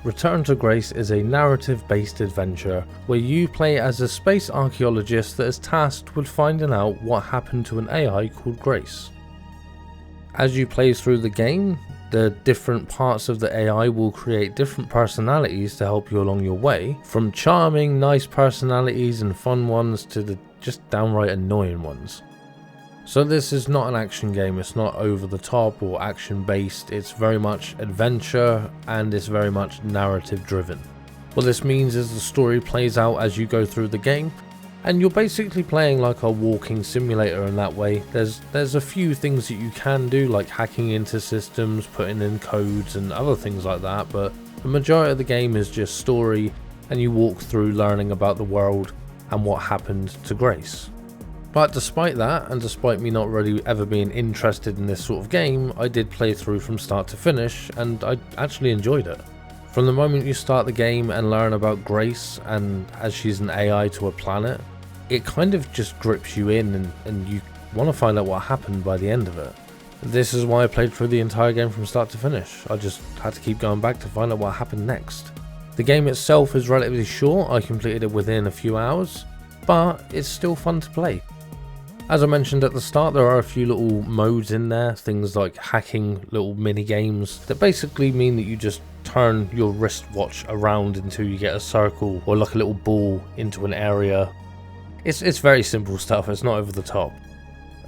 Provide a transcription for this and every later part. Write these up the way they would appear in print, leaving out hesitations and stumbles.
Return to Grace is a narrative-based adventure where you play as a space archaeologist that is tasked with finding out what happened to an AI called Grace. As you play through the game, the different parts of the AI will create different personalities to help you along your way, from charming, nice personalities and fun ones to the just downright annoying ones. So this is not an action game, it's not over the top or action based, it's very much adventure and it's very much narrative driven. What this means is the story plays out as you go through the game, and you're basically playing like a walking simulator in that way. There's a few things that you can do, like hacking into systems, putting in codes and other things like that, but the majority of the game is just story and you walk through learning about the world and what happened to Grace. But despite that, and despite me not really ever being interested in this sort of game, I did play through from start to finish and I actually enjoyed it. From the moment you start the game and learn about Grace, and as she's an AI to a planet, it kind of just grips you in and you want to find out what happened by the end of it. This is why I played through the entire game from start to finish. I just had to keep going back to find out what happened next. The game itself is relatively short, I completed it within a few hours, but it's still fun to play. As I mentioned at the start, there are a few little modes in there, things like hacking little mini games that basically mean that you just turn your wristwatch around until you get a circle or like a little ball into an area. It's very simple stuff, it's not over the top.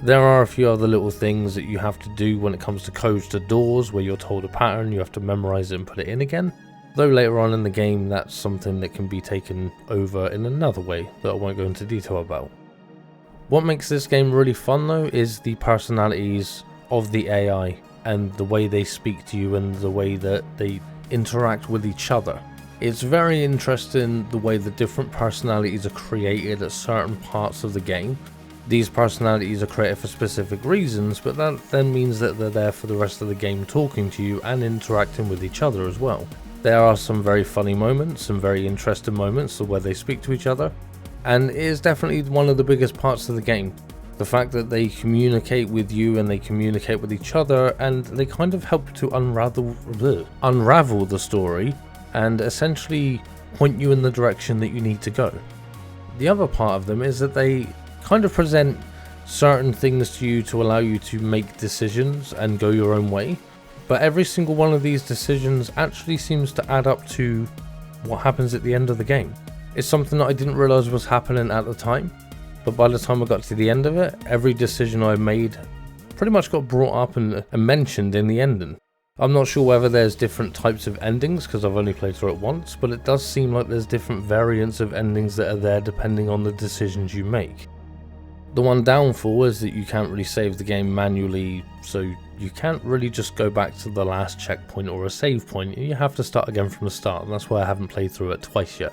There are a few other little things that you have to do when it comes to codes to doors, where you're told a pattern, you have to memorize it and put it in again. Though later on in the game, that's something that can be taken over in another way that I won't go into detail about. What makes this game really fun though is the personalities of the AI and the way they speak to you and the way that they interact with each other. It's very interesting the way the different personalities are created at certain parts of the game. These personalities are created for specific reasons, but that then means that they're there for the rest of the game talking to you and interacting with each other as well. There are some very funny moments, some very interesting moments where they speak to each other. And it is definitely one of the biggest parts of the game. The fact that they communicate with you and they communicate with each other, and they kind of help to unravel the story and essentially point you in the direction that you need to go. The other part of them is that they kind of present certain things to you to allow you to make decisions and go your own way. But every single one of these decisions actually seems to add up to what happens at the end of the game. It's something that I didn't realise was happening at the time, but by the time I got to the end of it, every decision I made pretty much got brought up and mentioned in the ending. I'm not sure whether there's different types of endings because I've only played through it once, but it does seem like there's different variants of endings that are there depending on the decisions you make. The one downfall is that you can't really save the game manually, so you can't really just go back to the last checkpoint or a save point. You have to start again from the start, and that's why I haven't played through it twice yet.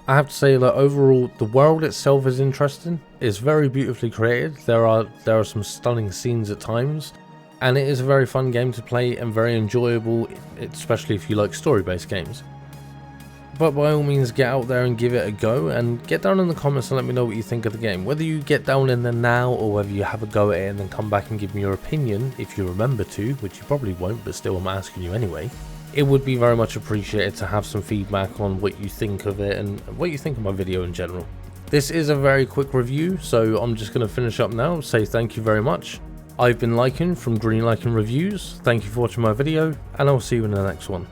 I have to say that overall the world itself is interesting, it's very beautifully created, there are some stunning scenes at times, and it is a very fun game to play and very enjoyable, especially if you like story-based games. But by all means get out there and give it a go, and get down in the comments and let me know what you think of the game. Whether you get down in there now or whether you have a go at it and then come back and give me your opinion, if you remember to, which you probably won't, but still I'm asking you anyway. It would be very much appreciated to have some feedback on what you think of it and what you think of my video in general. This is a very quick review, so I'm just going to finish up now, say thank you very much. I've been Lycan from Green Lycan Reviews, thank you for watching my video, and I'll see you in the next one.